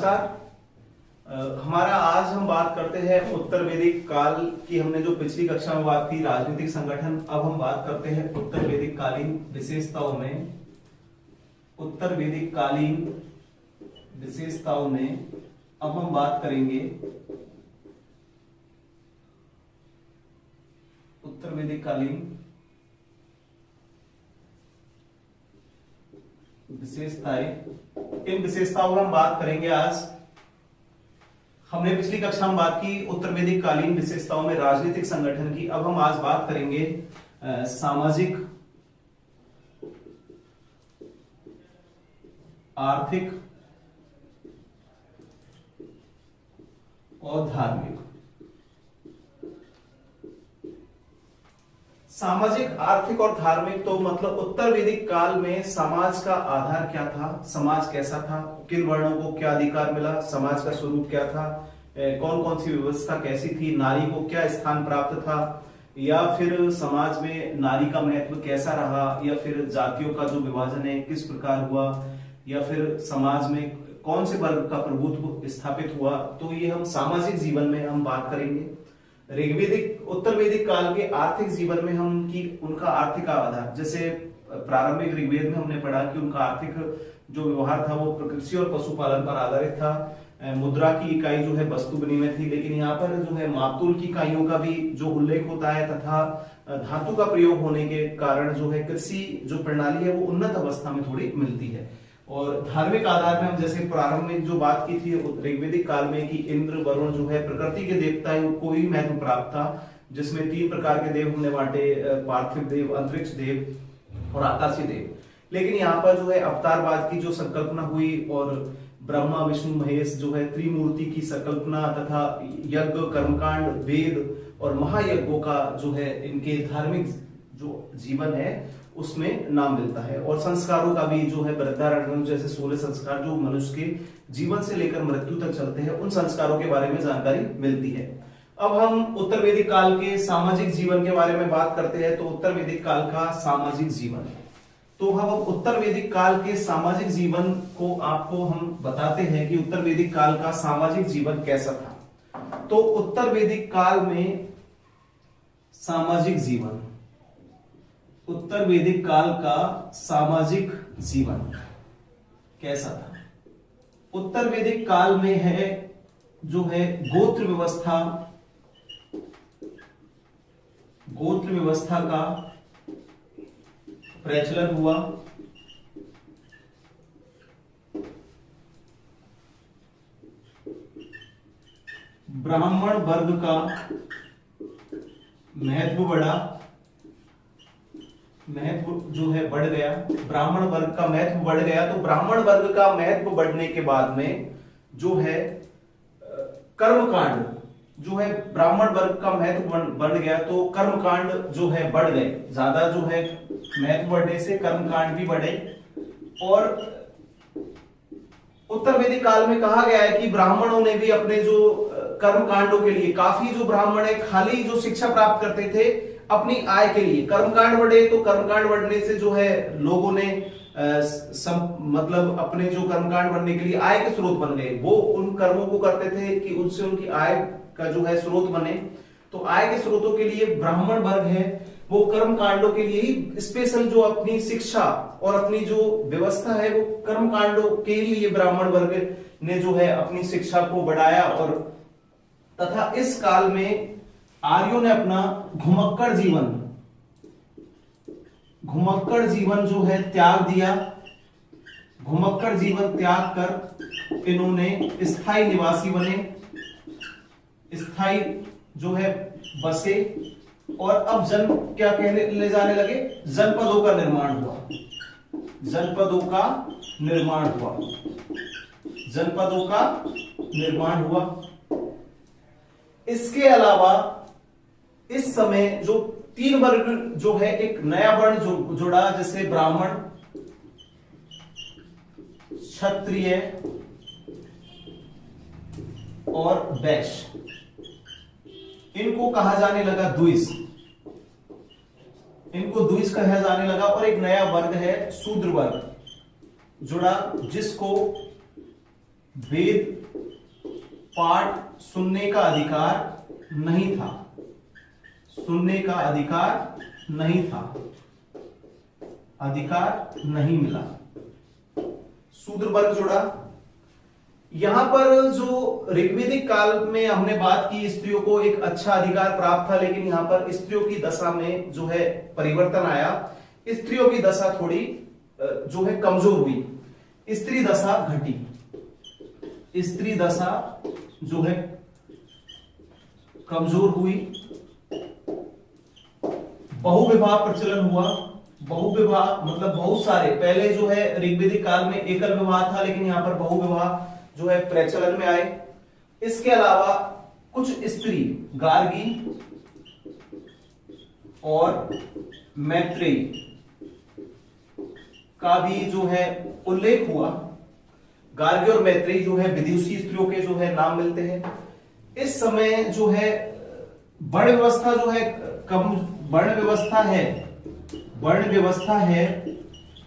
नमस्कार। हमारा आज हम बात करते हैं उत्तर वैदिक काल की। हमने जो पिछली कक्षा में बात की राजनीतिक संगठन, अब हम बात करते हैं उत्तर वैदिक कालीन विशेषताओं में। उत्तर वैदिक कालीन विशेषताओं में अब हम बात करेंगे उत्तर वैदिक कालीन विशेषताएं। इन विशेषताओं में हम बात करेंगे आज। हमने पिछली कक्षा में बात की उत्तर वैदिक कालीन विशेषताओं में राजनीतिक संगठन की। अब हम आज बात करेंगे सामाजिक, आर्थिक और धार्मिक। सामाजिक, आर्थिक और धार्मिक, तो मतलब उत्तर वैदिक काल में समाज का आधार क्या था, समाज कैसा था, किन वर्णों को क्या अधिकार मिला, समाज का स्वरूप क्या था, कौन कौन सी व्यवस्था कैसी थी, नारी को क्या स्थान प्राप्त था, या फिर समाज में नारी का महत्व कैसा रहा, या फिर जातियों का जो विभाजन है किस प्रकार हुआ, या फिर समाज में कौन से वर्ग का प्रभुत्व स्थापित हुआ। तो ये हम सामाजिक जीवन में हम बात करेंगे। ऋग्वेदिक, उत्तर वैदिक काल के आर्थिक जीवन में हम की उनका आर्थिक आधार, जैसे प्रारंभिक ऋग्वेद में हमने पढ़ा कि उनका आर्थिक जो व्यवहार था वो कृषि और पशुपालन पर आधारित था। मुद्रा की इकाई जो है वस्तु विनिमय थी, लेकिन यहाँ पर जो है मापतोल की इकाइयों का भी जो उल्लेख होता है तथा धातु का प्रयोग होने के कारण जो है कृषि जो प्रणाली है वो उन्नत अवस्था में थोड़ी मिलती है। और धार्मिक आधार में हम जैसे प्रारंभ में जो बात की थी ऋग्वेदिक काल में कि इंद्र, वरुण जो है प्रकृति के देवता है उनको भी महत्व प्राप्त था, जिसमें 3 प्रकार के देव हमने बांटे, पार्थिव देव, अंतरिक्ष देव और आकाशीय देव। लेकिन यहाँ पर जो है अवतारवाद की जो संकल्पना हुई और ब्रह्मा विष्णु महेश जो है त्रिमूर्ति की संकल्पना तथा यज्ञ, कर्मकांड, वेद और महायज्ञों का जो है इनके धार्मिक जो जीवन है उसमें नाम मिलता है। और संस्कारों का भी जो है वृद्धारण्यक जैसे 16 संस्कार जो मनुष्य के जीवन से लेकर मृत्यु तक चलते हैं, उन संस्कारों के बारे में जानकारी मिलती है। अब हम उत्तर वैदिक काल के सामाजिक जीवन के बारे में बात करते हैं। तो उत्तर वैदिक काल का सामाजिक जीवन, तो हम उत्तर वैदिक काल के सामाजिक जीवन को आपको हम बताते हैं कि उत्तर वैदिक काल का सामाजिक जीवन कैसा था। तो उत्तर वैदिक काल में सामाजिक जीवन, उत्तर वैदिक काल का सामाजिक जीवन कैसा था। उत्तर वैदिक काल में है जो है गोत्र व्यवस्था, गोत्र व्यवस्था का प्रचलन हुआ। ब्राह्मण वर्ग का महत्व बढ़ा, महत्व जो है बढ़ गया, ब्राह्मण वर्ग का महत्व बढ़ गया। तो ब्राह्मण वर्ग का महत्व बढ़ने के बाद में जो है कर्मकांड जो है, ब्राह्मण वर्ग का महत्व बढ़ गया तो कर्मकांड जो है बढ़ गए, ज्यादा जो है महत्व बढ़ने से कर्मकांड भी बढ़े। और उत्तर वैदिक काल में कहा गया है कि ब्राह्मणों ने भी अपने जो कर्मकांडों के लिए, काफी जो ब्राह्मण है खाली जो शिक्षा प्राप्त करते थे अपनी आय के लिए, कर्मकांड बढ़े तो कर्मकांड बढ़ने से जो है लोगों ने मतलब अपने जो कर्मकांड बढ़ने के लिए आय के स्रोत बन गए, वो उन कर्मों को करते थे कि उनसे उनकी आय का जो है स्रोत बने। तो आय के स्रोतों के लिए ब्राह्मण वर्ग है वो कर्मकांडों के लिए ही स्पेशल जो अपनी शिक्षा और अपनी जो व्यवस्था है वो कर्मकांडों के लिए ब्राह्मण वर्ग ने जो है अपनी शिक्षा को बढ़ाया। और तथा इस काल में आर्यों ने अपना घुमक्कड़ जीवन जो है त्याग दिया। घुमक्कड़ जीवन त्याग कर इन्होंने स्थायी निवासी बने, स्थायी जो है बसे। और अब जन्म क्या कहने ले जाने लगे, जनपदों का निर्माण हुआ, जनपदों का निर्माण हुआ, जनपदों का निर्माण हुआ। इसके अलावा इस समय जो 3 वर्ग जो है, एक नया वर्ण जो जुड़ा, जैसे ब्राह्मण, क्षत्रिय और वैश्य, इनको कहा जाने लगा द्विज, इनको द्विज कहा जाने लगा। और एक नया वर्ग है शूद्र वर्ग जुड़ा, जिसको वेद पाठ सुनने का अधिकार नहीं था, सुनने का अधिकार नहीं था, अधिकार नहीं मिला। शूद्र वर्ग जुड़ा। यहां पर जो ऋग्वेदिक काल में हमने बात की, स्त्रियों को एक अच्छा अधिकार प्राप्त था, लेकिन यहां पर स्त्रियों की दशा में जो है परिवर्तन आया। स्त्रियों की दशा थोड़ी जो है कमजोर हुई, स्त्री दशा घटी, स्त्री दशा जो है कमजोर हुई। बहुविवाह प्रचलन हुआ। बहुविवाह मतलब बहुत सारे, पहले जो है ऋग्वेदिक काल में एकल विवाह था, लेकिन यहां पर बहुविवाह जो है प्रचलन में आए। इसके अलावा कुछ स्त्री गार्गी और मैत्रेयी का भी जो है उल्लेख हुआ। गार्गी और मैत्रेयी जो है विदुषी स्त्रियों के जो है नाम मिलते हैं। इस समय जो है वर्ण व्यवस्था जो है कम, वर्ण व्यवस्था है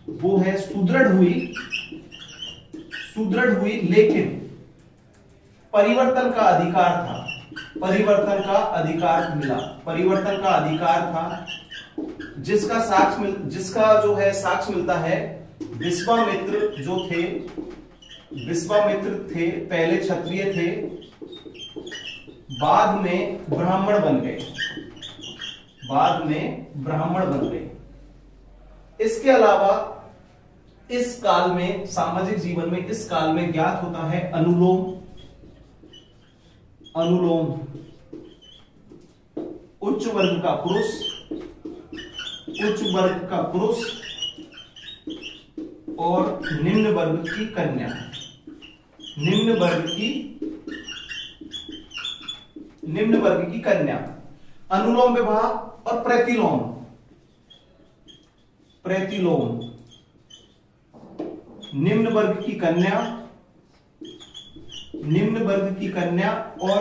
वो है सुदृढ़ हुई, लेकिन परिवर्तन का अधिकार था, परिवर्तन का अधिकार मिला, परिवर्तन का अधिकार था, जिसका जो है साक्ष्य मिलता है विश्वामित्र जो थे, विश्वामित्र थे, पहले क्षत्रिय थे, बाद में ब्राह्मण बन गए, बाद में ब्राह्मण बन गए। इसके अलावा इस काल में, सामाजिक जीवन में इस काल में ज्ञात होता है अनुलोम, अनुलोम उच्च वर्ग का पुरुष, उच्च वर्ग का पुरुष और निम्न वर्ग की कन्या, निम्न वर्ग की कन्या। अनुलोम विवाह और प्रतिलोम, प्रतिलोम निम्न वर्ग की कन्या, निम्न वर्ग की कन्या और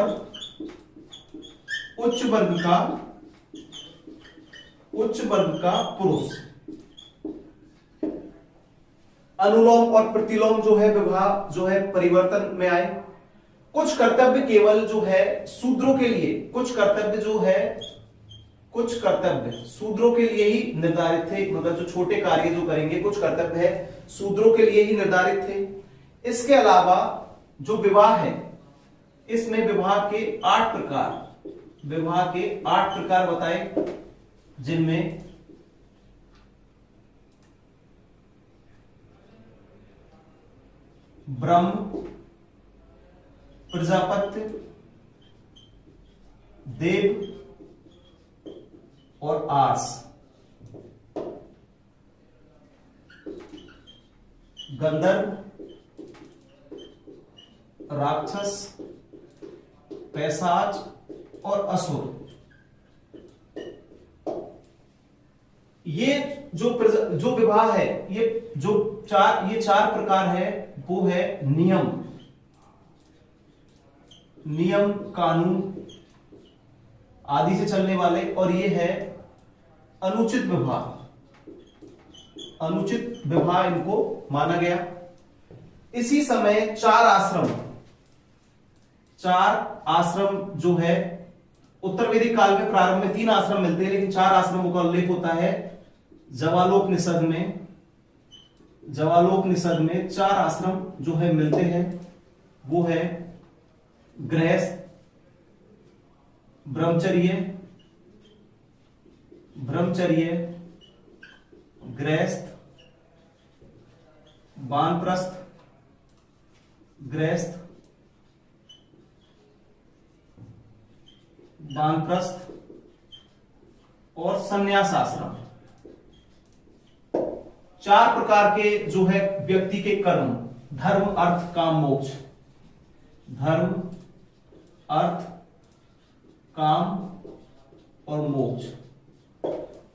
उच्च वर्ग का पुरुष। अनुलोम और प्रतिलोम जो है विवाह जो है परिवर्तन में आए। कुछ कर्तव्य केवल जो है शूद्रों के लिए, कुछ कर्तव्य जो है, कुछ कर्तव्य शूद्रों के लिए ही निर्धारित थे, मतलब जो छोटे कार्य जो करेंगे, कुछ कर्तव्य है शूद्रों के लिए ही निर्धारित थे। इसके अलावा जो विवाह है, इसमें विवाह के 8 प्रकार, विवाह के 8 प्रकार बताए, जिनमें ब्रह्म, प्रजापत्य, देव और आस, गंधर्व, राक्षस, पैशाच और असुर। ये जो विवाह है, ये चार प्रकार है, वो है नियम कानून आदि से चलने वाले, और ये है अनुचित विवाह, अनुचित विवाह इनको माना गया। इसी समय 4 आश्रम जो है उत्तर वैदिक काल में प्रारंभ में 3 आश्रम मिलते हैं, लेकिन 4 आश्रमों का उल्लेख होता है जवालोपनिषद में। जवालोपनिषद में 4 आश्रम जो है मिलते हैं, वो है गृहस्थ, ब्रह्मचर्य, गृहस्थ, वानप्रस्थ, गृहस्थ, वानप्रस्थ और संन्यास आश्रम। 4 प्रकार के जो है व्यक्ति के कर्म, धर्म, अर्थ, काम, मोक्ष, धर्म, अर्थ, काम और मोक्ष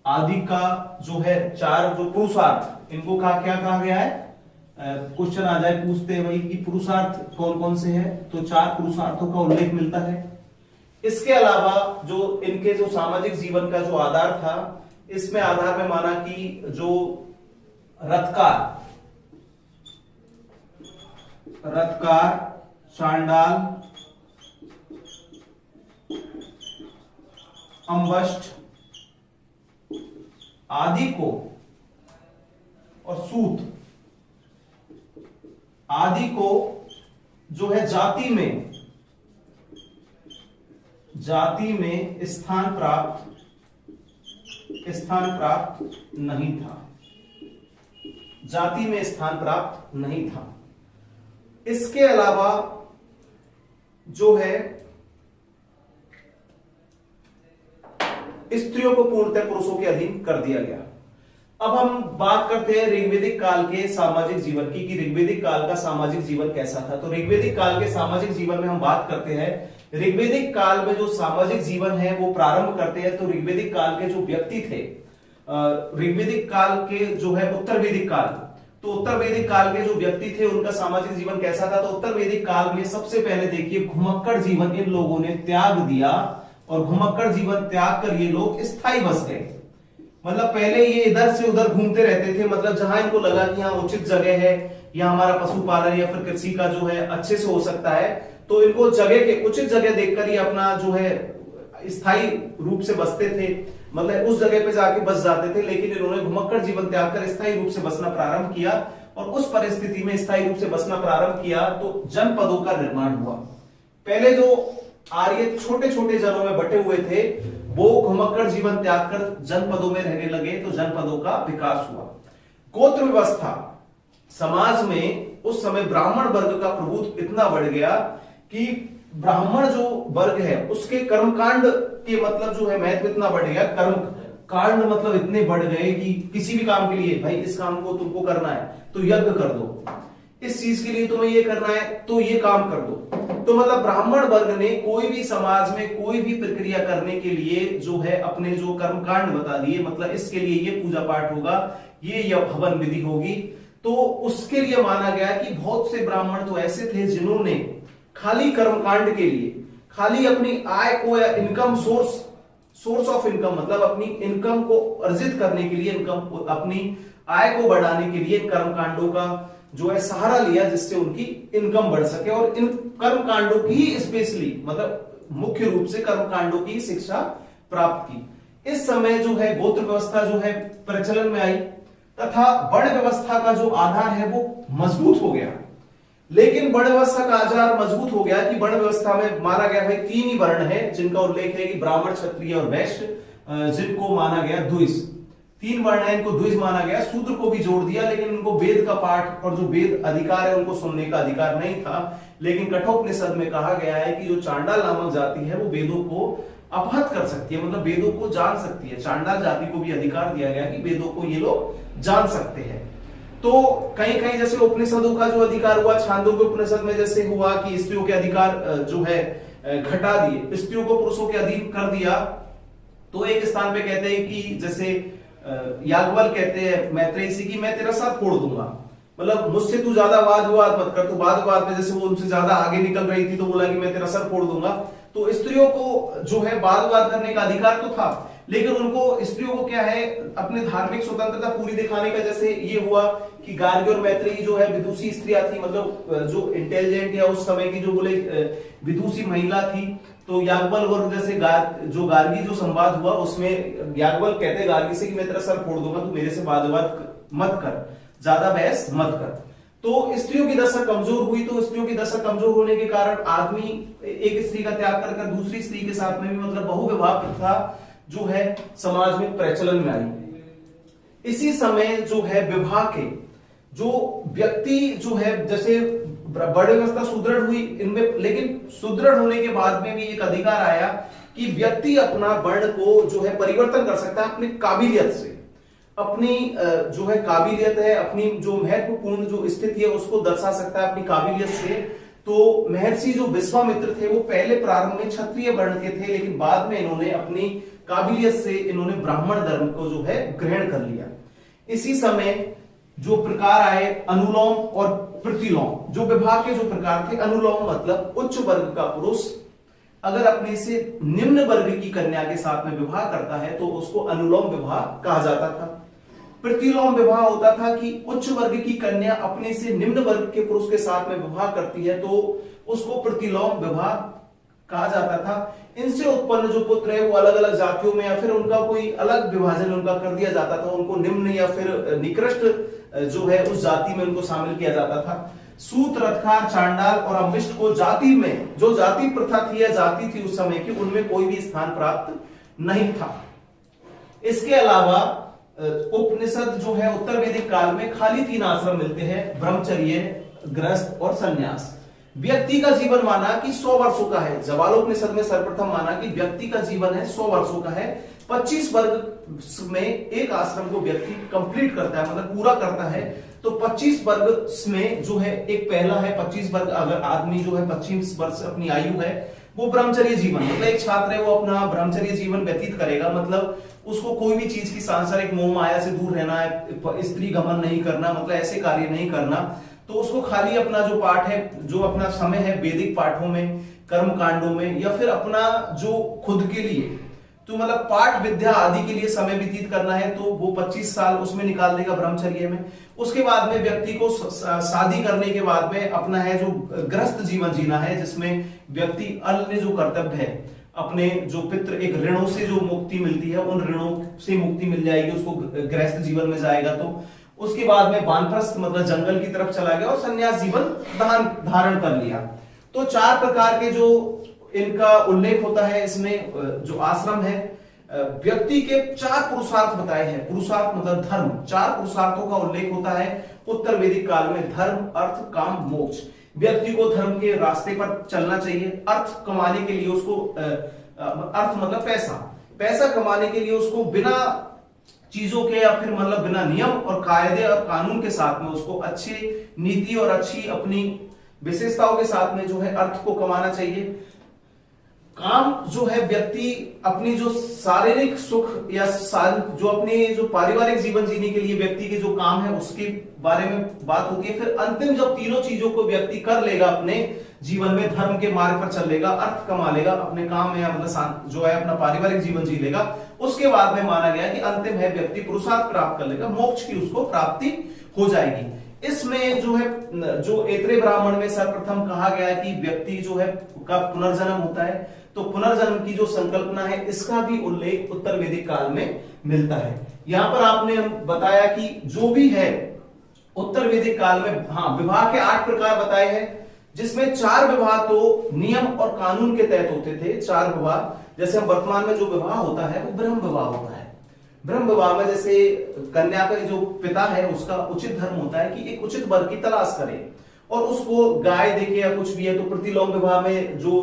आदि का जो है 4 जो पुरुषार्थ, इनको क्या कहा गया है? क्वेश्चन आ जाए पूछते हैं वही कि पुरुषार्थ कौन कौन से हैं, तो 4 पुरुषार्थों का उल्लेख मिलता है। इसके अलावा जो इनके जो सामाजिक जीवन का जो आधार था, इसमें आधार में माना कि जो रथकार, रथकार, चांडाल, अंबष्ट आदि को और सूत आदि को जो है जाति में स्थान प्राप्त नहीं था। जाति में स्थान प्राप्त नहीं था। इसके अलावा जो है स्त्रियों को पूर्णतः पुरुषों के अधीन कर दिया गया। अब हम बात करते हैं ऋग्वेदिक काल के सामाजिक जीवन की, कि ऋग्वेदिक काल का सामाजिक जीवन कैसा था। तो ऋग्वेदिक काल के सामाजिक जीवन में हम बात करते हैं, ऋग्वेदिक काल में जो सामाजिक जीवन है वो प्रारंभ करते हैं। तो ऋग्वेदिक काल के जो व्यक्ति थे, ऋग्वेदिक काल के जो है उत्तर वैदिक काल, तो उत्तर वैदिक काल के जो व्यक्ति थे उनका सामाजिक जीवन कैसा था। तो उत्तर वैदिक काल में सबसे पहले देखिए घुमक्कड़ जीवन इन लोगों ने त्याग दिया, और घुमक्कड़ जीवन त्याग कर ये लोग स्थायी बस गए। मतलब पहले ये इधर से उधर घूमते रहते थे, मतलब जहां इनको लगा कि यहाँ उचित जगह है, या हमारा पशुपालन या फिर कृषि का जो है अच्छे से हो सकता है, तो इनको जगह के उचित जगह देखकर ही अपना जो है स्थायी रूप से बसते थे, मतलब उस जगह पे जाके बस जाते थे। लेकिन इन्होंने घुमक्कड़ जीवन त्याग कर स्थायी रूप से बसना प्रारंभ किया, और उस परिस्थिति में स्थायी रूप से बसना प्रारंभ किया तो जनपदों का निर्माण हुआ। पहले जो आर्य छोटे छोटे जनों में बटे हुए थे वो घुमक्कड़ जीवन त्याग कर जनपदों में रहने लगे, तो जनपदों का विकास हुआ। गोत्र व्यवस्था समाज में उस समय ब्राह्मण वर्ग का प्रभुत्व इतना बढ़ गया कि ब्राह्मण जो वर्ग है उसके कर्मकांड के मतलब जो है महत्व इतना बढ़ गया। कर्म कांड मतलब इतने बढ़ गए कि किसी भी काम के लिए भाई इस काम को तुमको करना है तो यज्ञ कर दो, इस चीज के लिए तुम्हें ये करना है तो ये काम कर दो। तो मतलब ब्राह्मण वर्ग ने कोई भी समाज में कोई भी प्रक्रिया करने के लिए जो है अपने जो कर्मकांड बता दिए, मतलब इसके लिए ये पूजा पाठ होगा, ये हवन विधि होगी। तो उसके लिए माना गया कि बहुत से ब्राह्मण तो ऐसे थे जिन्होंने खाली कर्मकांड के लिए, खाली अपनी आय को या इनकम सोर्स ऑफ इनकम, मतलब अपनी इनकम को अर्जित करने के लिए, इनकम अपनी आय को बढ़ाने के लिए कर्मकांडों का जो है सहारा लिया, जिससे उनकी इनकम बढ़ सके। और इन कर्मकांडों की स्पेशली मतलब मुख्य रूप से कर्मकांडों की शिक्षा प्राप्त की। इस समय जो है गोत्र व्यवस्था जो है प्रचलन में आई, तथा वर्ण व्यवस्था का जो आधार है वो मजबूत हो गया। लेकिन वर्ण व्यवस्था का आधार मजबूत हो गया कि वर्ण व्यवस्था में माना गया भाई 3 ही वर्ण है जिनका उल्लेख है कि ब्राह्मण, क्षत्रिय और वैश्य, जिनको माना गया द्विज। 3 वर्ण है, इनको द्विज माना गया। शूद्र को भी जोड़ दिया, लेकिन उनको वेद का पाठ और जो वेद अधिकार है उनको सुनने का अधिकार नहीं था। लेकिन कठोपनिषद में कहा गया है कि जो चांडाल नामक जाति है वो वेदों को अपहत कर सकती है, मतलब वेदों को जान सकती है। चांडाल जाति को भी अधिकार दिया गया कि वेदों को ये लोग जान सकते हैं। तो कहीं कहीं जैसे उपनिषदों का जो अधिकार हुआ, छांदोग्य उपनिषद में जैसे हुआ कि स्त्रियों के अधिकार जो है घटा दिए, स्त्रियों को पुरुषों के अधीन कर दिया। तो एक स्थान पे कहते हैं कि जैसे याज्ञवल्क्य कहते हैं मैत्रेयी से कि मैं तेरा सर फोड़ दूंगा, मतलब मुझसे तू ज्यादा वाद विवाद मत कर। तो वाद विवाद में जैसे वो उनसे ज्यादा आगे निकल रही थी तो बोला कि मैं तेरा सर फोड़ दूंगा। तो स्त्रियों को जो है वाद विवाद करने का अधिकार तो था, लेकिन उनको स्त्रियों को क्या है अपने धार्मिक स्वतंत्रता पूरी दिखाने का। जैसे ये हुआ कि गार्गी और मैत्रेयी जो है विदुषी स्त्रियां थी, मतलब जो इंटेलिजेंट या उस समय की जो बोले विदुषी महिला थी। तो याज्ञवल्क्य और जैसे जो गार्गी जो संवाद हुआ उसमें याज्ञवल्क्य कहते गार्गी से कि मैं तेरा सर फोड़ दूंगा, तू मेरे से वाद विवाद मत कर, ज्यादा बहस मत कर। तो स्त्रियों की दशा कमजोर हुई। तो स्त्रियों की दशा कमजोर होने के कारण आदमी एक स्त्री का त्याग कर दूसरी स्त्री के साथ में भी मतलब बहुविवाह प्रथा जो है समाज में प्रचलन में आई। इसी समय जो है विवाह के जो व्यक्ति जो है जैसे वर्ण व्यवस्था सुदृढ़ हुई इनमें, लेकिन सुदृढ़ होने के बाद में भी एक अधिकार आया कि व्यक्ति अपना वर्ण को जो है परिवर्तन कर सकता है अपनी काबिलियत से। अपनी जो है काबिलियत है, अपनी जो महत्वपूर्ण जो स्थिति है उसको दर्शा सकता है अपनी काबिलियत से। तो महर्षि जो विश्वामित्र थे वो पहले प्रारंभ में क्षत्रिय वर्ण के थे, लेकिन बाद में इन्होंने अपनी काबिलियत से इन्होंने ब्राह्मण धर्म को जो है ग्रहण कर लिया। इसी समय जो प्रकार आए अनुलोम और प्रतिलोम, जो विवाह के जो प्रकार थे। अनुलोम मतलब उच्च वर्ग का पुरुष अगर अपने से निम्न वर्ग की कन्या के साथ में विवाह करता है तो उसको अनुलोम विवाह कहा जाता था। प्रतिलोम विवाह होता था कि उच्च वर्ग की कन्या अपने से निम्न वर्ग के पुरुष के साथ में विवाह करती है तो उसको प्रतिलोम विवाह कहा जाता था। इनसे उत्पन्न जो पुत्र है वो अलग अलग जातियों में या फिर उनका कोई अलग विभाजन उनका कर दिया जाता था, उनको निम्न या फिर निकृष्ट जो है उस जाति में उनको शामिल किया जाता था। सूत, रथकार, चांडाल और अम्बिष्ट को जाति में जो जाति प्रथा थी या जाति थी उस समय की, उनमें कोई भी स्थान प्राप्त नहीं था। इसके अलावा उपनिषद जो है उत्तर वैदिक काल में खाली 3 आश्रम मिलते हैं, ब्रह्मचर्य, गृहस्थ और संन्यास। व्यक्ति का जीवन माना कि 100 वर्षों का है। जवालोपनिषद में सर्वप्रथम माना कि व्यक्ति का जीवन है 100 वर्षों का है। 25 वर्ग में एक आश्रम को व्यक्ति कंप्लीट करता है, मतलब पूरा करता है। तो 25 वर्ग में जो है एक पहला है 25 वर्ग, अगर आदमी जो है 25 वर्ष अपनी आयु है वो ब्रह्मचर्य जीवन, मतलब एक छात्र है वो अपना ब्रह्मचर्य जीवन व्यतीत करेगा, मतलब उसको कोई भी चीज की सांसारिक मोह माया से दूर रहना है, स्त्री गमन नहीं करना, मतलब ऐसे कार्य नहीं करना। तो उसको खाली अपना जो पाठ है, जो अपना समय है वैदिक पाठों में, कर्म कांडों में, या फिर अपना जो खुद के लिए तो मतलब पाठ विद्या आदि के लिए समय व्यतीत करना है, तो वो 25 साल उसमें निकाल देगा ब्रह्मचर्य में। उसके बाद में व्यक्ति को शादी करने के बाद में अपना है जो गृहस्थ जीवन जीना है, जिसमें व्यक्ति अन्य जो कर्तव्य है अपने जो पितृ एक ऋणों से जो मुक्ति मिलती है उन ऋणों से मुक्ति मिल जाएगी, उसको गृहस्थ जीवन में जाएगा। तो उसके बाद में वानप्रस्थ मतलब जंगल की तरफ चला गया और संन्यास जीवन धारण कर लिया। तो 4 प्रकार के जो इनका उल्लेख होता है इसमें जो आश्रम है, व्यक्ति के 4 पुरुषार्थ बताए हैं। पुरुषार्थ मतलब धर्म, 4 पुरुषार्थों का उल्लेख होता है उत्तर वैदिक काल में। धर्म, अर्थ, काम, मोक्ष। व्यक्ति को धर्म के रास्ते पर चलना चाहिए। अर्थ कमाने के लिए उसको अर्थ मतलब पैसा, पैसा कमाने के लिए उसको बिना चीजों के या फिर मतलब बिना नियम और कायदे और कानून के साथ में उसको अच्छी नीति और अच्छी अपनी विशेषताओं के साथ में जो है अर्थ को कमाना चाहिए। काम जो है व्यक्ति अपनी जो शारीरिक सुख या जो अपने जो पारिवारिक जीवन जीने के लिए व्यक्ति के जो काम है उसके बारे में बात होती है। फिर अंतिम जब तीनों चीजों को व्यक्ति कर लेगा अपने जीवन में, धर्म के मार्ग पर चल लेगा, अर्थ कमा लेगा, अपने काम में या मतलब जो है अपना पारिवारिक जीवन जी लेगा, उसके बाद में माना गया कि अंतिम है व्यक्ति पुरुषार्थ प्राप्त कर लेगा, मोक्ष की उसको प्राप्ति हो जाएगी। इसमें जो है जो ऐत्रेय ब्राह्मण में सर्वप्रथम कहा गया है कि व्यक्ति जो है का पुनर्जन्म होता है, तो पुनर्जन्म की जो संकल्पना है इसका भी उल्लेख उत्तर वैदिक काल में मिलता है। यहां पर आपने बताया कि जो भी है उत्तर वैदिक काल में, हाँ, विवाह के 8 प्रकार बताए हैं, जिसमें 4 विवाह तो नियम और कानून के तहत होते थे। 4 विवाह, जैसे हम वर्तमान में जो विवाह होता है वो ब्रह्म विवाह होता है। ब्रह्म विवाह में जैसे कन्या का जो पिता है उसका उचित धर्म होता है कि एक उचित वर की तलाश करे और उसको गाय देखे या कुछ भी है। तो प्रतिलोम विवाह में जो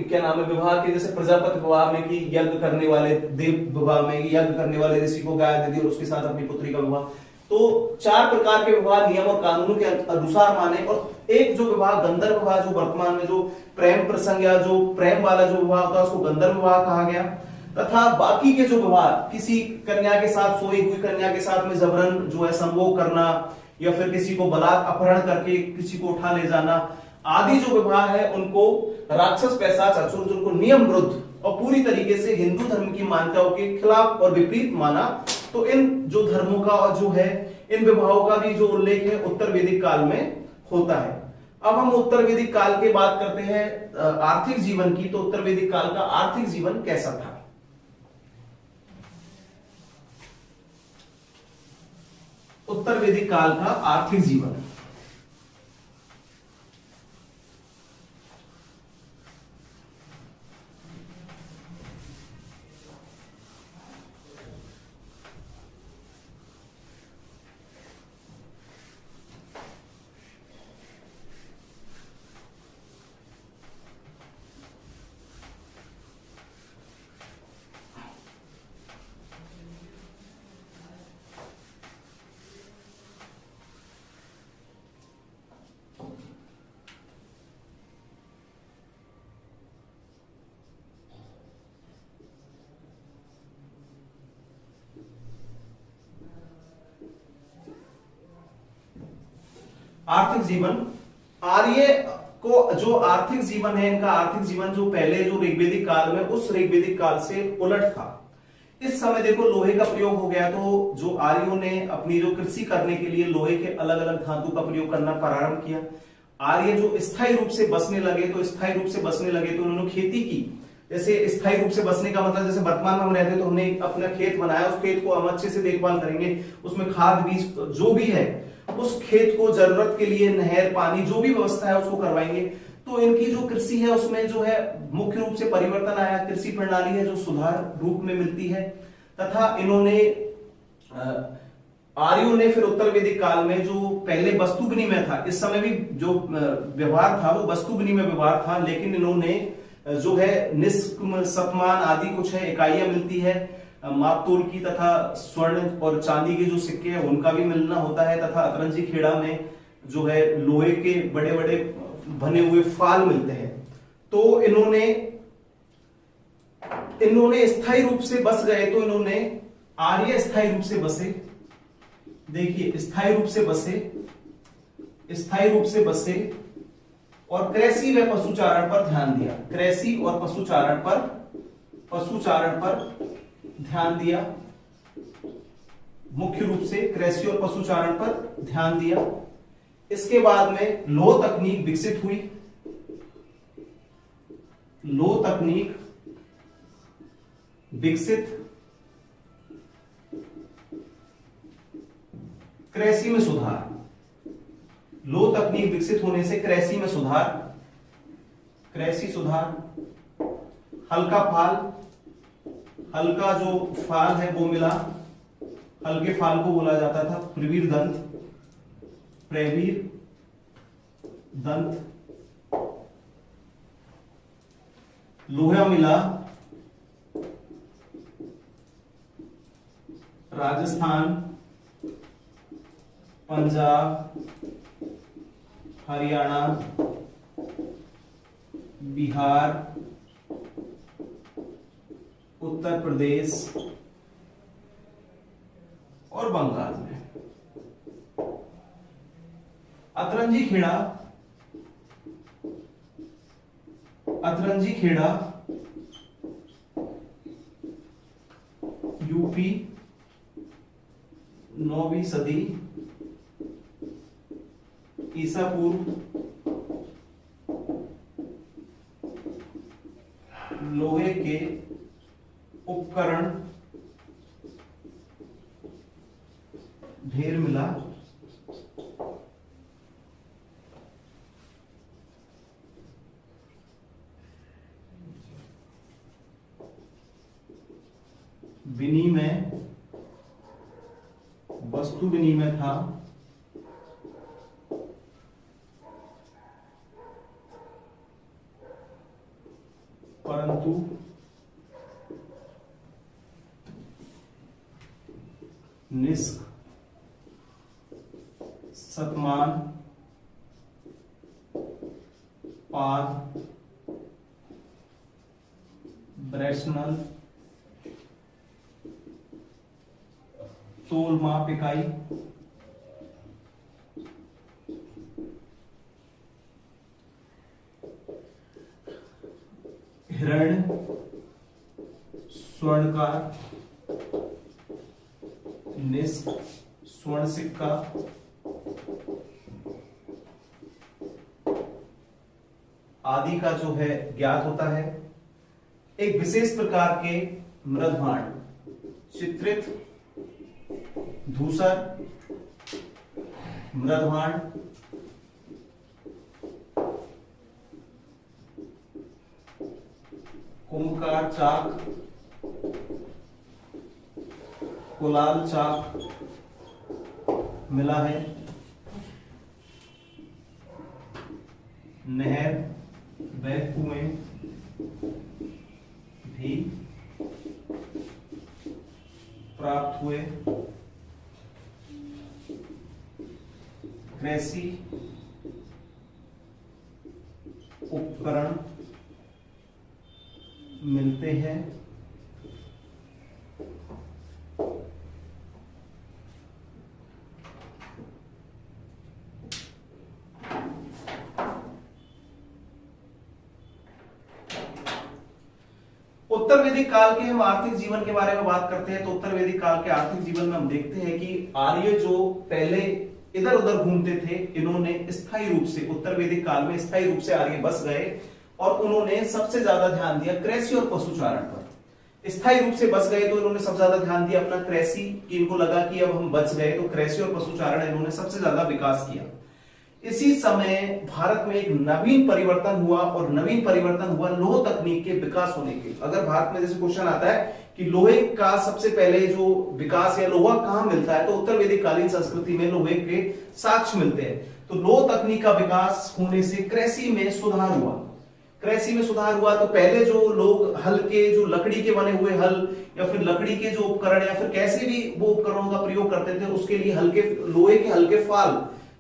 क्या नाम है विवाह के, जैसे प्रजापति विवाह में कि यज्ञ करने वाले देव विवाह में यज्ञ करने वाले ऋषि को गाय दे दी और उसके साथ अपनी पुत्री का विवाह। तो 4 प्रकार के विवाह नियम और कानून के अनुसार माने। और एक जो विवाह गंधर्व विवाह, जो वर्तमान में जो प्रेम प्रसंग या जो प्रेम वाला जो विवाह होता है उसको गंधर्व विवाह कहा गया। तथा बाकी के जो विवाह, किसी कन्या के साथ, सोई हुई कन्या के साथ में जबरन जो है संभोग करना या फिर किसी को बलात् अपहरण करके किसी को उठा ले जाना आदि जो विवाह है, उनको राक्षस पैशाच असुर, जिनको नियम विरुद्ध और पूरी तरीके से हिंदू धर्म की मान्यताओं के खिलाफ और विपरीत माना। तो इन जो धर्मों का और जो है इन विवाहों का भी जो उल्लेख है उत्तर वैदिक काल में होता है। अब हम उत्तर वैदिक काल की बात करते हैं आर्थिक जीवन की। तो उत्तर वैदिक काल का आर्थिक जीवन कैसा था? उत्तर वैदिक काल का आर्थिक जीवन, आर्थिक जीवन, आर्य को जो आर्थिक जीवन है, इनका आर्थिक जीवन जो पहले जो ऋग्वेदिक काल में उस ऋग्वेदिक काल से उलट था। इस समय देखो लोहे का प्रयोग हो गया, तो जो आर्यों ने अपनी जो कृषि करने के लिए लोहे के अलग अलग धातु का प्रयोग करना प्रारंभ किया। आर्य जो स्थायी रूप से बसने लगे, तो स्थायी रूप से बसने लगे तो उन्होंने खेती की। जैसे स्थायी रूप से बसने का मतलब, जैसे वर्तमान में हम रहते हैं तो हमने अपना खेत बनाया, उस खेत को हम अच्छे से देखभाल करेंगे, उसमें खाद बीज जो भी है, उस खेत को जरूरत के लिए नहर पानी जो भी व्यवस्था है उसको करवाएंगे। तो इनकी जो कृषि है उसमें जो है मुख्य रूप से परिवर्तन आया, कृषि प्रणाली है जो सुधार रूप में मिलती है। तथा इन्होंने आर्यों ने फिर उत्तर वैदिक काल में जो पहले वस्तु विनिमय था, इस समय भी जो व्यवहार था वो वस्तु विनिमय व्यवहार था, लेकिन इन्होंने जो है निष्क शतमान आदि कुछ है इकाइयां मिलती है मापतोल की, तथा स्वर्ण और चांदी के जो सिक्के हैं उनका भी मिलना होता है, तथा अतरंजी खेड़ा में जो है लोहे के बड़े बड़े बने हुए फाल मिलते हैं। तो इन्होंने स्थायी रूप से बस गए, तो इन्होंने आर्य स्थायी रूप से बसे। देखिए स्थायी रूप से बसे और कृषि व पशुचारण पर ध्यान दिया। कृषि और पशुचारण पर ध्यान दिया, मुख्य रूप से कृषि और पशुचारण पर ध्यान दिया। इसके बाद में लौह तकनीक विकसित हुई। लौह तकनीक विकसित, कृषि में सुधार। लौह तकनीक विकसित होने से कृषि में सुधार, कृषि सुधार। हल्का जो फाल है वो मिला, हल्के फाल को बोला जाता था प्रवीर दंत। लोहा मिला, राजस्थान, पंजाब, हरियाणा, बिहार, उत्तर प्रदेश और बंगाल में। अतरंजी खेड़ा यूपी 9वीं सदी ईसा पूर्व, लोहे के उपकरण ढेर मिला। विनिमय, वस्तु विनिमय था, परंतु निष्क शतमान पाद ब्रेशनल तोल माप इकाई हिरण्य स्वर्णकार निष्क स्वर्ण सिक्का आदि का जो है ज्ञात होता है। एक विशेष प्रकार के मृदभांड चित्रित धूसर मृदभांड कुंभकार चाक कुलाल चाक मिला है। नहर व कुएं भी प्राप्त हुए। कृषि उपकरण मिलते हैं। उत्तर वैदिक काल के हम आर्थिक जीवन के बारे में बात करते हैं तो उत्तर वैदिक काल के आर्थिक जीवन में हम देखते हैं कि आर्य जो पहले इधर उधर घूमते थे, इन्होंने स्थायी रूप से उत्तर वैदिक काल में स्थायी रूप से आर्य बस गए और उन्होंने सबसे ज्यादा ध्यान दिया कृषि और पशुचारण पर। स्थायी रूप से बस गए तो इन्होंने सबसे ज्यादा ध्यान दिया अपना कृषि की, इनको लगा कि अब हम बच गए तो कृषि और पशुचारण इन्होंने सबसे ज्यादा विकास किया। इसी समय भारत में एक नवीन परिवर्तन हुआ और नवीन परिवर्तन हुआ लोह तकनीक के विकास होने के। अगर भारत में जैसे क्वेश्चन आता है कि लोहे का सबसे पहले जो विकास या लोहा कहां मिलता है तो उत्तर वैदिक कालीन संस्कृति में लोहे के साक्ष्य मिलते हैं। तो लोह तकनीक का विकास होने से कृषि में सुधार हुआ। कृषि में सुधार हुआ तो पहले जो लोग हल के जो लकड़ी के बने हुए हल या फिर लकड़ी के जो उपकरण या फिर कैसे भी वो उपकरणों का प्रयोग करते थे, उसके लिए हल्के लोहे के हल्के फाल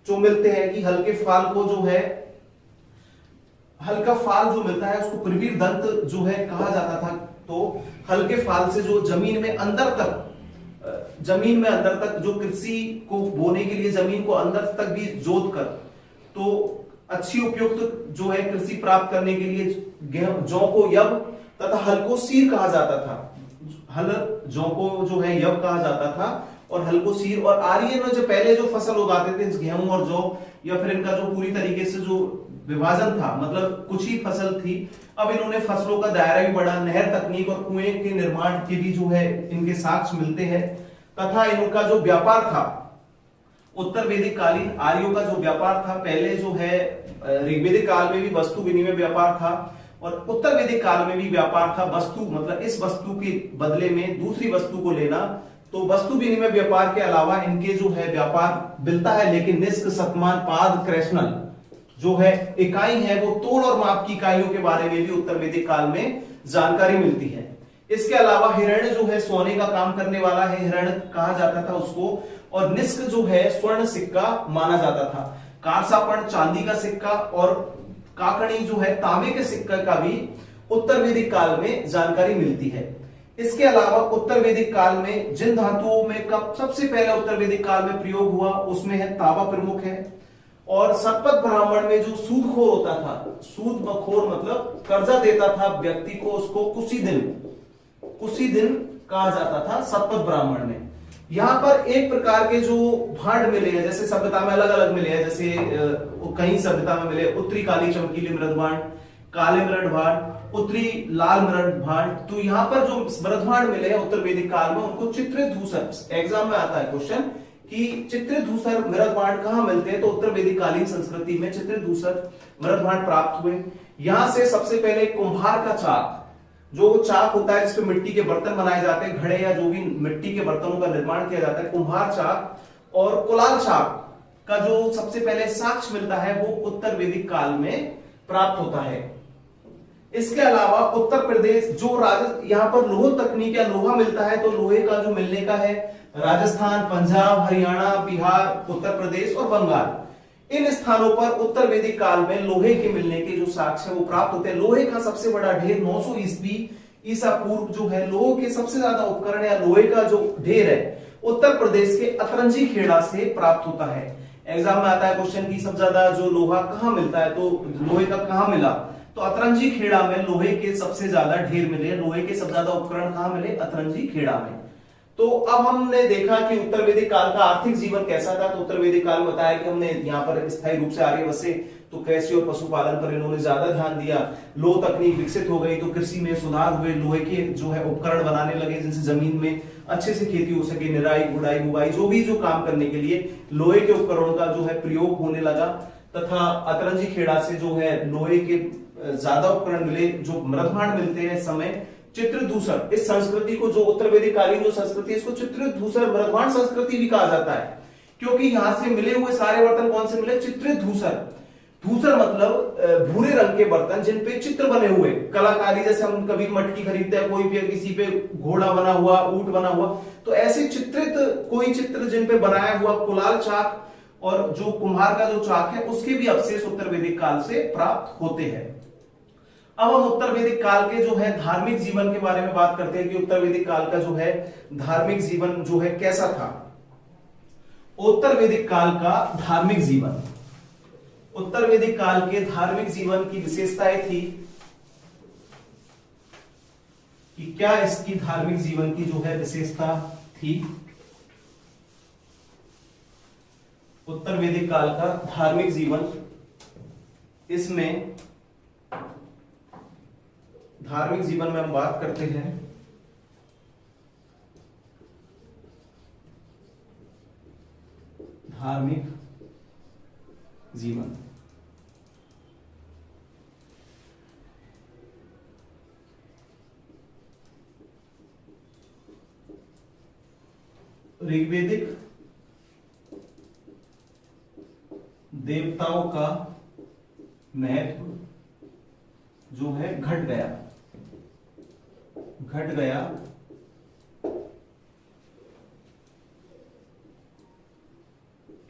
जो मिलते हैं कि हल्के फाल को जो है हल्का फाल जो मिलता है उसको प्रवीर दंत जो है कहा जाता था। तो हल्के फाल से जो जमीन में अंदर तक जो कृषि को बोने के लिए जमीन को अंदर तक भी जोत कर तो अच्छी उपयुक्त जो है कृषि प्राप्त करने के लिए जौ को यव तथा हल को सीर कहा जाता था। हल जौ को जो है यव कहा जाता था और हल को सीर। और आर्य में जो पहले जो फसल उगाते थे गेहूं और जौ या फिर इनका जो पूरी तरीके से जो विभाजन था, मतलब कुछ ही फसल थी, अब इन्होंने फसलों का दायरा भी बढ़ा। नहर तकनीक और कुएं के निर्माण के भी जो है इनके साक्ष्य मिलते हैं। तथा इनका जो व्यापार था उत्तर वैदिक कालीन आर्यों का जो व्यापार था, पहले जो है ऋग्वेदिक काल में भी वस्तु विनिमय व्यापार था और उत्तर वैदिक काल में भी व्यापार था। वस्तु मतलब इस वस्तु के बदले में दूसरी वस्तु को लेना। तो वस्तु विनिमय व्यापार के अलावा इनके जो है व्यापार मिलता है, लेकिन निष्क शतमान पाद कृष्णल जो है इकाई है वो तोल और माप की इकाइयों के बारे में भी उत्तर वैदिक काल में जानकारी मिलती है। इसके अलावा हिरण्य जो है सोने का काम करने वाला है, हिरण्य कहा जाता था उसको। और निष्क जो है स्वर्ण सिक्का माना जाता था। कारसापण चांदी का सिक्का और काकड़ी जो है तांबे के सिक्का का भी उत्तर वैदिक काल में जानकारी मिलती है। इसके अलावा उत्तर वैदिक काल में जिन धातुओं में कब सबसे पहले उत्तर वैदिक काल में प्रयोग हुआ उसमें है तांबा प्रमुख है। और सतपथ ब्राह्मण में जो सूदखोर होता था, सूदखोर मतलब कर्जा देता था व्यक्ति को, उसको कुशी दिन कहा जाता था सतपथ ब्राह्मण में। यहां पर एक प्रकार के जो भांड मिले हैं, जैसे सभ्यता में अलग अलग मिले हैं, जैसे कहीं सभ्यता में मिले उत्तरी काली चमकीली मृद भांड, काले मृद भांड, उत्तरी लाल मृद भांड। तो यहाँ पर जो मृद भांड मिले हैं उत्तर वैदिक काल में उनको चित्रित धूसर, एग्जाम में आता है क्वेश्चन कि चित्रित धूसर मृद भांड कहां मिलते हैं, तो उत्तर वैदिक कालीन संस्कृति में चित्रित धूसर मृद भांड प्राप्त हुए। यहां से सबसे पहले कुम्हार का चाक, जो चाक होता है जिसपे मिट्टी के बर्तन बनाए जाते हैं, घड़े या जो भी मिट्टी के बर्तनों का निर्माण किया जाता है, कुम्हार चाक और कुलाल चाक का जो सबसे पहले साक्ष्य मिलता है वो उत्तर वैदिक काल में प्राप्त होता है। इसके अलावा उत्तर प्रदेश जो यहाँ पर लोह तकनीक या लोहा मिलता है, तो लोहे का जो मिलने का है राजस्थान, पंजाब, हरियाणा, बिहार, उत्तर प्रदेश और बंगाल, इन स्थानों पर उत्तर वैदिक काल में लोहे के मिलने के जो साक्ष्य है वो प्राप्त होते हैं। लोहे का सबसे बड़ा ढेर 900 ईस्वी ईसा पूर्व जो है लोहे के सबसे ज्यादा उपकरण या लोहे का जो ढेर है उत्तर प्रदेश के अतरंजी खेड़ा से प्राप्त होता है। एग्जाम में आता है क्वेश्चन की सबसे ज्यादा जो लोहा कहाँ मिलता है, तो लोहे का कहाँ मिला, तो अतरंजी खेड़ा में लोहे के सबसे ज्यादा ढेर मिले। लोहे के सबसे ज्यादा उपकरण कहाँ मिले, अतरंजी खेड़ा में। तो अब हमने देखा कि उत्तर वैदिक काल का आर्थिक जीवन कैसा था। तो उत्तर वैदिक काल में बताया कि हमने यहाँ पर स्थायी रूप से आर्य बसे, तो कृषि और पशुपालन पर इन्होंने ज्यादा ध्यान दिया। लोह तकनीक विकसित हो गई तो कृषि में सुधार हुए, लोहे के जो है उपकरण बनाने लगे जिनसे जमीन में अच्छे से खेती हो सके, निराई गुड़ाई बुवाई जो भी जो काम करने के लिए लोहे के उपकरणों का जो है प्रयोग होने लगा। तथा अतरंजी खेड़ा से जो है लोहे के ज्यादा उपकरण मिले। जो मृदभांड मिलते हैं इस समय चित्रित धूसर, इस संस्कृति को जो उत्तर वैदिक कालीन जो संस्कृति है इसको चित्रित धूसर मृदभांड संस्कृति भी कहा जाता है, क्योंकि यहां से मिले हुए सारे बर्तन कौन से मिले, चित्रित धूसर। धूसर मतलब भूरे रंग के बर्तन जिन पे चित्र बने हुए, कलाकारी, जैसे हम कभी मटकी खरीदते हैं, कोई भी किसी पे घोड़ा बना हुआ, ऊंट बना हुआ, तो ऐसे चित्रित कोई चित्र जिन पे बनाया हुआ कुलाल चाक और जो कुम्हार का जो चाक है उसके भी अवशेष उत्तर वैदिक काल से प्राप्त होते हैं। अब हम उत्तर वैदिक काल के जो है धार्मिक जीवन के बारे में बात करते हैं कि उत्तर वैदिक काल का जो है धार्मिक जीवन जो है कैसा था। उत्तर वैदिक काल का धार्मिक जीवन, उत्तर वैदिक काल के धार्मिक जीवन की विशेषताएं थी कि क्या इसकी धार्मिक जीवन की जो है विशेषता थी। उत्तर वैदिक काल का धार्मिक जीवन, इसमें धार्मिक जीवन में हम बात करते हैं धार्मिक जीवन। ऋग्वेदिक देवताओं का महत्व जो है घट गया।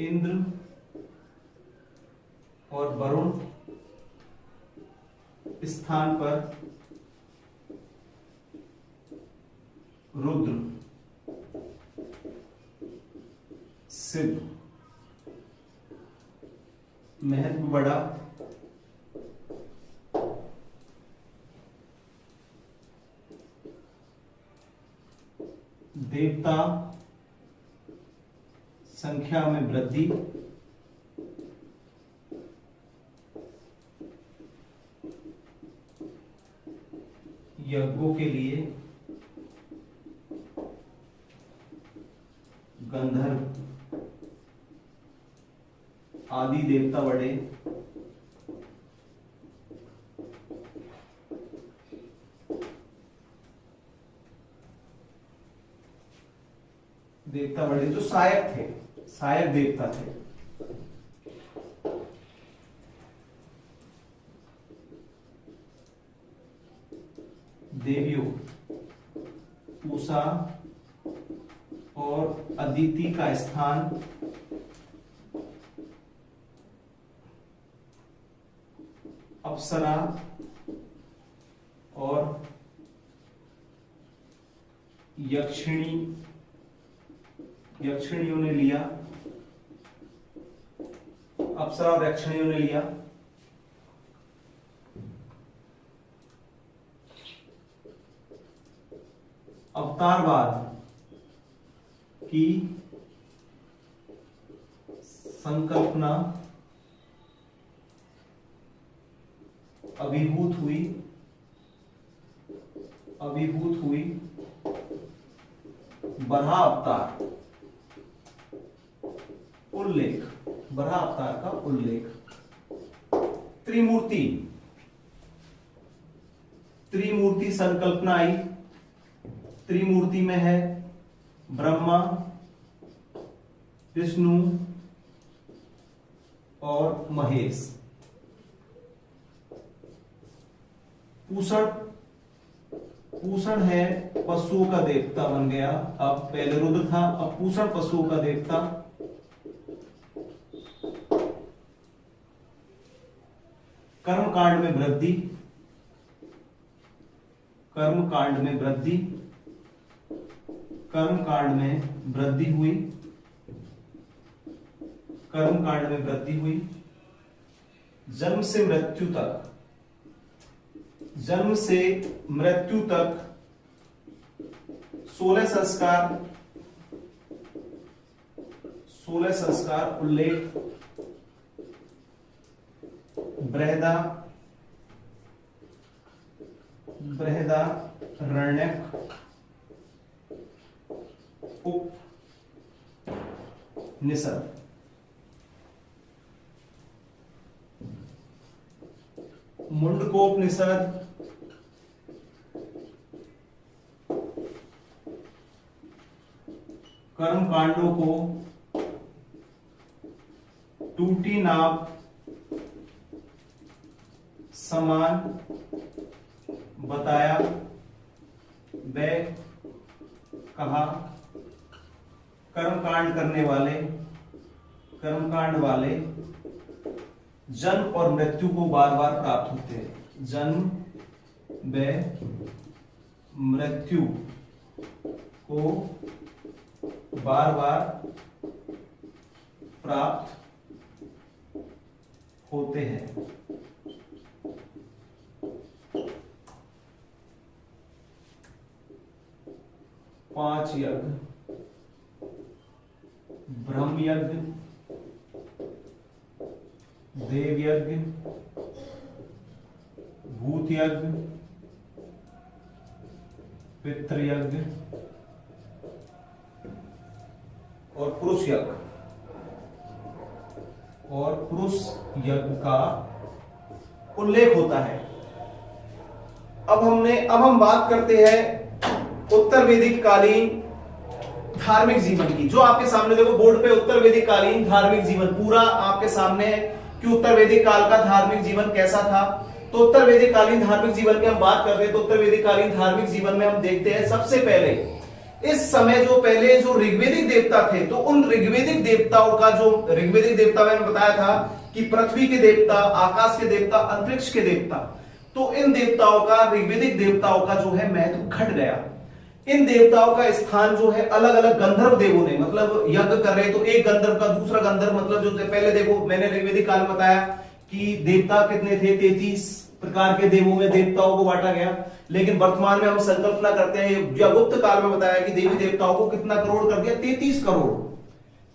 इंद्र और वरुण स्थान पर रुद्र, शिव, महत्व बढ़ा। देवता संख्या में वृद्धि, यज्ञों के लिए गंधर्व आदि देवता बढ़े। देवता बढ़े जो सहायक थे, सहायक देवता थे। देवियों पूषा और अदिति का स्थान अप्सरा और यक्षिणियों ने लिया। अप्सरा और यक्षिणियों ने लिया। अवतारवाद की संकल्पना अभिभूत हुई। बराह अवतार उल्लेख, बराह अवतार का उल्लेख। त्रिमूर्ति संकल्पना आई। त्रिमूर्ति में है ब्रह्मा, विष्णु और महेश। पूषण है पशुओं का देवता बन गया। अब पहले रुद्र था, अब पूषण पशुओं का देवता। कर्मकांड में वृद्धि, कर्मकांड में वृद्धि हुई। जन्म से मृत्यु तक 16 संस्कार उल्लेख। बृहदारण्यक, उपनिषद। मुंडकोपनिषद, कर्म कांडों को टूटी नाव समान बताया, वे कहा कर्मकांड वाले जन्म और मृत्यु को बार बार प्राप्त होते हैं। जन्म व मृत्यु को बार बार प्राप्त होते हैं। 5 यज्ञ, ब्रह्म यज्ञ, देव यज्ञ, भूत यज्ञ, पितृ यज्ञ और पुरुष यज्ञ, और पुरुष यज्ञ का उल्लेख होता है। अब हम बात करते हैं उत्तर वैदिक कालीन धार्मिक जीवन की। जो आपके सामने देखो बोर्ड पे उत्तर वैदिक कालीन धार्मिक जीवन पूरा आपके सामने है कि उत्तर वैदिक काल का धार्मिक जीवन कैसा था। तो उत्तर वैदिक कालीन धार्मिक जीवन की हम बात करते हैं तो उत्तर वैदिक कालीन धार्मिक जीवन में हम देखते हैं सबसे पहले इस समय जो पहले जो ऋग्वेदिक देवता थे, तो उन ऋग्वेदिक देवताओं का जो ऋग्वेदिक देवता मैंने बताया था कि पृथ्वी के देवता, आकाश के देवता, अंतरिक्ष के देवता, तो इन देवताओं का, ऋग्वेदिक देवताओं का जो है महत्व घट गया। इन देवताओं का स्थान जो है अलग अलग गंधर्व देवों ने, मतलब यज्ञ कर रहे तो एक गंधर्व का दूसरा गंधर्व, मतलब जो पहले देखो मैंने ऋग्वेदिक काल में बताया कि देवता कितने थे, 33 प्रकार के देवों में देवताओं को बांटा गया। लेकिन वर्तमान में हम संकल्पना करते हैं, गुप्त काल में बताया कि देवी देवताओं को कितना करोड़ कर दिया, 33 करोड़,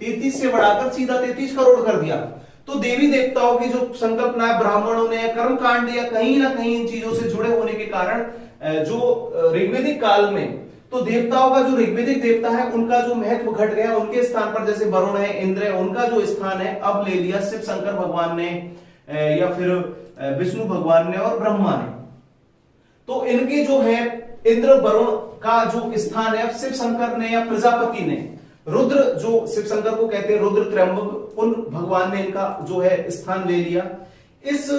33 से बढ़ाकर सीधा 33 करोड़ कर दिया। तो देवी देवताओं की जो संकल्पना है ब्राह्मणों ने कर्मकांड या कहीं ना कहीं इन चीजों से जुड़े होने के कारण जो ऋग्वेदिक काल में तो देवताओं का जो ऋग्वेदिक देवता है उनका जो महत्व घट गया। उनके स्थान पर जैसे वरुण है, इंद्र है, उनका जो स्थान है अब ले लिया शिव शंकर भगवान ने या फिर विष्णु भगवान ने और ब्रह्मा ने। तो इनके जो है इंद्र वरुण का जो स्थान है अब शिव शंकर ने या प्रजापति ने, रुद्र जो शिव शंकर को कहते हैं रुद्र त्रयंबक, उन भगवान ने इनका जो है स्थान ले लिया। इस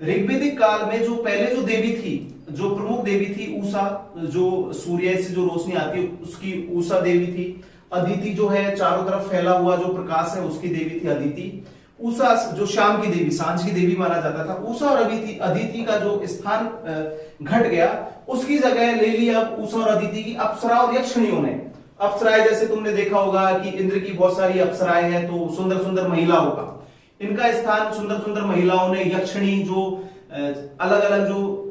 ऋग्वेदिक काल में जो पहले जो देवी थी, जो प्रमुख देवी थी उषा, जो सूर्य से जो रोशनी आती है उसकी उषा देवी थी। अदिति जो है चारों तरफ फैला हुआ जो प्रकाश है उसकी देवी थी अदिति। उषा जो शाम की देवी, सांझ की देवी माना जाता था। उषा और अदिति का जो स्थान घट गया उसकी जगह ले ली अब उषा और अदिति की अप्सरा और यक्षिणियों ने। अप्सराएं जैसे तुमने देखा होगा कि इंद्र की बहुत सारी अप्सराएं हैं तो सुंदर सुंदर महिलाओं का, इनका स्थान सुंदर सुंदर महिलाओं ने, यक्षिणी जो अलग अलग जो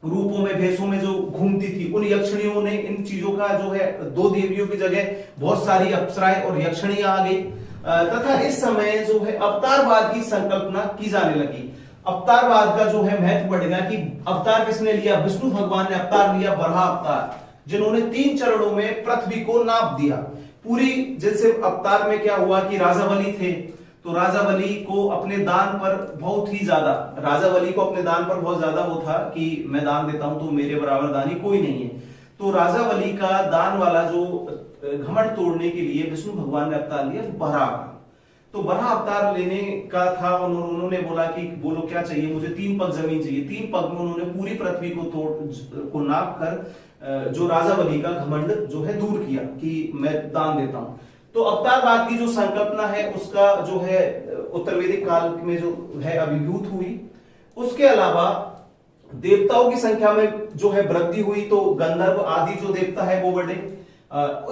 रूपों में भेषों में जो घूमती थी उन यक्षिणियों ने इन चीजों का जो है, दो देवियों की जगह बहुत सारी अप्सराएं और यक्षिणियां आ गई। तथा इस समय जो है अवतारवाद की संकल्पना की जाने लगी। अवतारवाद का जो है महत्व बढ़ गया कि अवतार किसने लिया, विष्णु भगवान ने अवतार लिया, वराह अवतार, जिन्होंने 3 चरणों में पृथ्वी को नाप दिया पूरी। जैसे अवतार में क्या हुआ कि राजा बलि थे तो राजा बलि को अपने दान पर बहुत ही ज्यादा, राजा बलि को अपने दान पर बहुत ज्यादा वो था कि मैं दान देता हूं तो मेरे बराबर दानी कोई नहीं है। तो राजा बलि का दान वाला जो घमंड तोड़ने के लिए विष्णु भगवान ने अवतार लिया वराह का। तो वराह अवतार लेने का था, उन्होंने बोला कि बोलो क्या चाहिए, मुझे 3 पग जमीन चाहिए। 3 पग में उन्होंने पूरी पृथ्वी को नाप कर जो राजा बलि का घमंड जो है दूर किया कि मैं दान देता हूं। तो अवतारवाद की जो संकल्पना है उसका जो है उत्तर वैदिक काल में जो है अभिभूत हुई। उसके अलावा देवताओं की संख्या में जो है वृद्धि हुई, तो गंधर्व आदि जो देवता है वो बढ़े।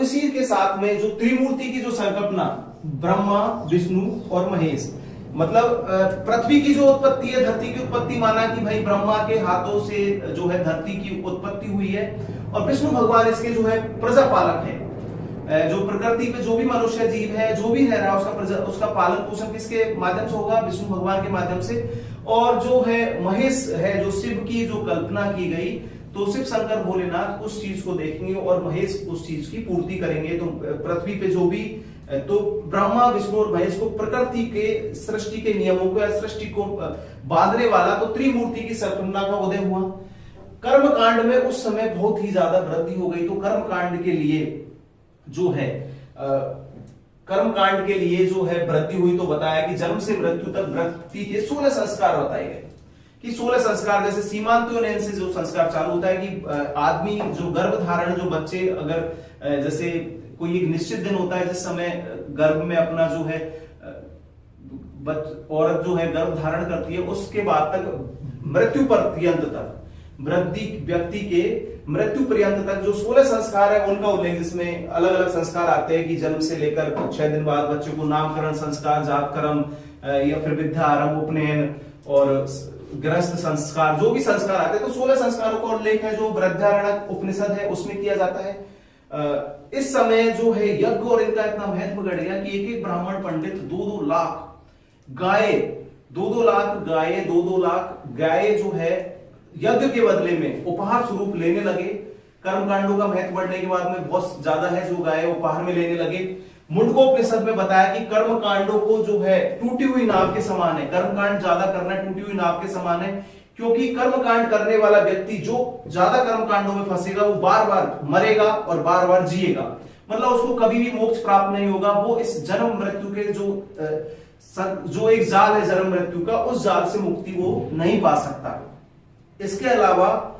इसी के साथ में जो त्रिमूर्ति की जो संकल्पना, ब्रह्मा, विष्णु और महेश, मतलब पृथ्वी की जो उत्पत्ति है, धरती की उत्पत्ति माना कि भाई ब्रह्मा के हाथों से जो है धरती की उत्पत्ति हुई है और विष्णु भगवान इसके जो है प्रजापालक है। जो प्रकृति पे जो भी मनुष्य जीव है, जो भी रह रहा है उसका पालन पोषण किसके माध्यम से होगा, विष्णु भगवान के माध्यम से। और जो है महेश है, जो शिव की जो कल्पना की गई, तो शिव शंकर भोलेनाथ उस चीज को देखेंगे और महेश उस चीज की पूर्ति करेंगे। तो पृथ्वी पे जो भी, तो ब्रह्मा, विष्णु और महेश को प्रकृति के सृष्टि के नियमों को या सृष्टि को बांधने वाला तो त्रिमूर्ति की संकल्पना का उदय हुआ। कर्म कांड में उस समय बहुत ही ज्यादा वृद्धि हो गई। तो कर्म कांड के लिए जो है कर्मकांड के लिए जो है वृद्धि हुई, तो बताया कि जन्म से मृत्यु तक व्यक्ति के 16 संस्कार बताए गए कि 16 संस्कार, जैसे सीमांतोन्नयन से जो संस्कार चालू होता है कि आदमी जो गर्भ धारण, जो बच्चे अगर जैसे कोई एक निश्चित दिन होता है जिस समय गर्भ में अपना जो है औरत जो है गर्भ धारण करती है, उसके बाद तक मृत्यु पर्यंत तक व्यक्ति के मृत्यु पर्यंत तक जो 16 संस्कार है उनका उल्लेख, जिसमें अलग अलग संस्कार आते हैं कि जन्म से लेकर 6 दिन बाद बच्चे को नामकरण संस्कार, जातकर्म या फिर विद्या आरंभ, उपनयन और गृहस्थ संस्कार, जो भी संस्कार आते हैं, तो 16 संस्कारों का उल्लेख है जो बृहदारण्यक उपनिषद है उसमें किया जाता है। इस समय जो है यज्ञ और इनका इतना महत्व बढ़ गया कि एक एक ब्राह्मण पंडित 2-2 लाख गाय, 2-2 लाख गाय, 2-2 लाख गाय जो है यज्ञ के बदले में उपहार स्वरूप लेने लगे। कर्मकांडों का महत्व बढ़ने के बाद में बहुत ज्यादा है जो गाय उपहार में लेने लगे। मुंडकोपनिषद में बताया कि कर्म कांडों को जो है टूटी हुई नाव के समान है, कर्मकांड ज्यादा करना टूटी हुई नाव के समान है, क्योंकि कर्मकांड करने वाला व्यक्ति जो ज्यादा कर्मकांडों में फंसेगा वो बार बार मरेगा और बार बार जिएगा, मतलब उसको कभी भी मोक्ष प्राप्त नहीं होगा। वो इस जन्म मृत्यु के जो एक जाल है जन्म मृत्यु का, उस जाल से मुक्ति वो नहीं पा सकता। इसके अलावा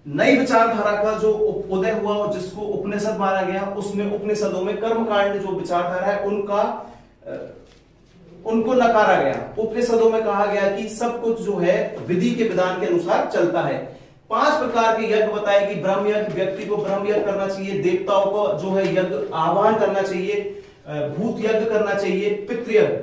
नई विचारधारा का जो उदय हुआ और जिसको उपनिषद माना गया, उसमें उपनिषदों में कर्मकांड जो विचारधारा है उनको नकारा गया। उपनिषदों में कहा गया कि सब कुछ जो है विधि के विधान के अनुसार चलता है। 5 प्रकार के यज्ञ बताए कि ब्रह्म यज्ञ, व्यक्ति को ब्रह्म यज्ञ करना चाहिए, देवताओं को जो है यज्ञ आह्वान करना चाहिए, भूत यज्ञ करना चाहिए, पितृयज्ञ,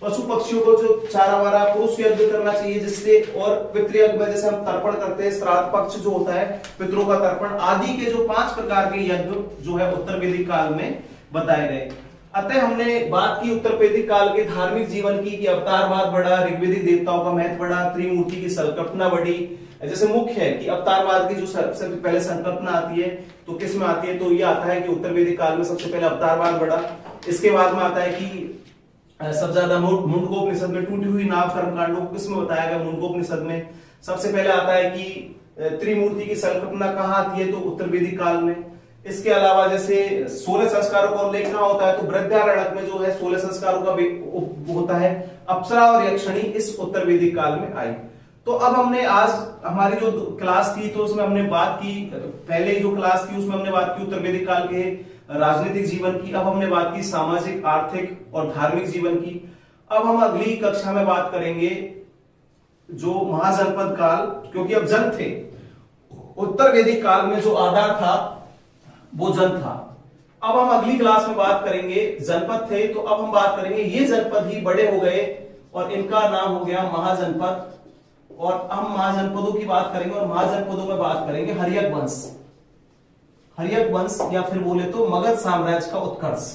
पशु पक्षियों को जो चारा वारा, पुरुष यज्ञ करना चाहिए जिससे, और पितृयज्ञ में जैसे हम तर्पण करते हैं, श्राद्ध पक्ष जो होता है पितरों का तर्पण, आदि के जो 5 प्रकार के यज्ञ जो है उत्तर वैदिक काल में बताए गए। अतः हमने बात की उत्तर वैदिक काल के धार्मिक जीवन की कि अवतारवाद बढ़ा, ऋग्वेदिक देवताओं का महत्व बढ़ा, त्रिमूर्ति की संकल्पना बढ़ी। जैसे मुख्य है कि अवतारवाद की जो सबसे पहले संकल्पना आती है तो किस में आती है, तो ये आता है कि उत्तर वैदिक काल में सबसे पहले अवतारवाद बढ़ा। इसके बाद में आता है कि सबसे ज्यादा मुंडकोपनिषद में टूटी हुई नाव कर्मकांडों को किसमें बताया गया, मुंडकोपनिषद में सबसे पहले आता है कि त्रिमूर्ति की संकल्पना कहाँ आती है, तो उत्तर वैदिक काल में। इसके अलावा जैसे 16 संस्कारों का उल्लेख कहाँ होता है, तो बृहदारण्यक में जो है 16 संस्कारों का होता है। अप्सरा और यक्षिणी इस उत्तर वैदिक काल में आई। तो अब हमने आज हमारी जो क्लास थी तो उसमें हमने बात की, पहले जो क्लास थी उसमें हमने बात की उत्तर वैदिक काल के राजनीतिक जीवन की, अब हमने बात की सामाजिक, आर्थिक और धार्मिक जीवन की। अब हम अगली कक्षा में बात करेंगे जो महाजनपद काल, क्योंकि अब जन थे, उत्तर वैदिक काल में जो आधार था वो जन था। अब हम अगली क्लास में बात करेंगे, जनपद थे तो अब हम बात करेंगे ये जनपद ही बड़े हो गए और इनका नाम हो गया महाजनपद। और हम महाजनपदों की बात करेंगे और महाजनपदों में बात करेंगे हर्यक वंश, हर्यक वंश या फिर बोले तो मगध साम्राज्य का उत्कर्ष,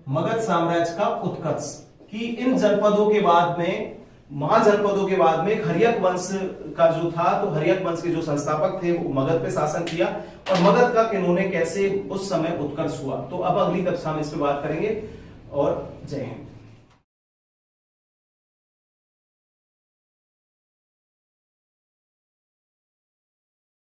मगध साम्राज्य का उत्कर्ष, कि इन जनपदों के बाद में, महाजनपदों के बाद में हर्यक वंश का जो था, तो हर्यक वंश के जो संस्थापक थे वो मगध पे शासन किया और मगध का किन्होंने कैसे उस समय उत्कर्ष हुआ। तो अब अगली कक्षा में इस पे बात करेंगे और जय हिंद।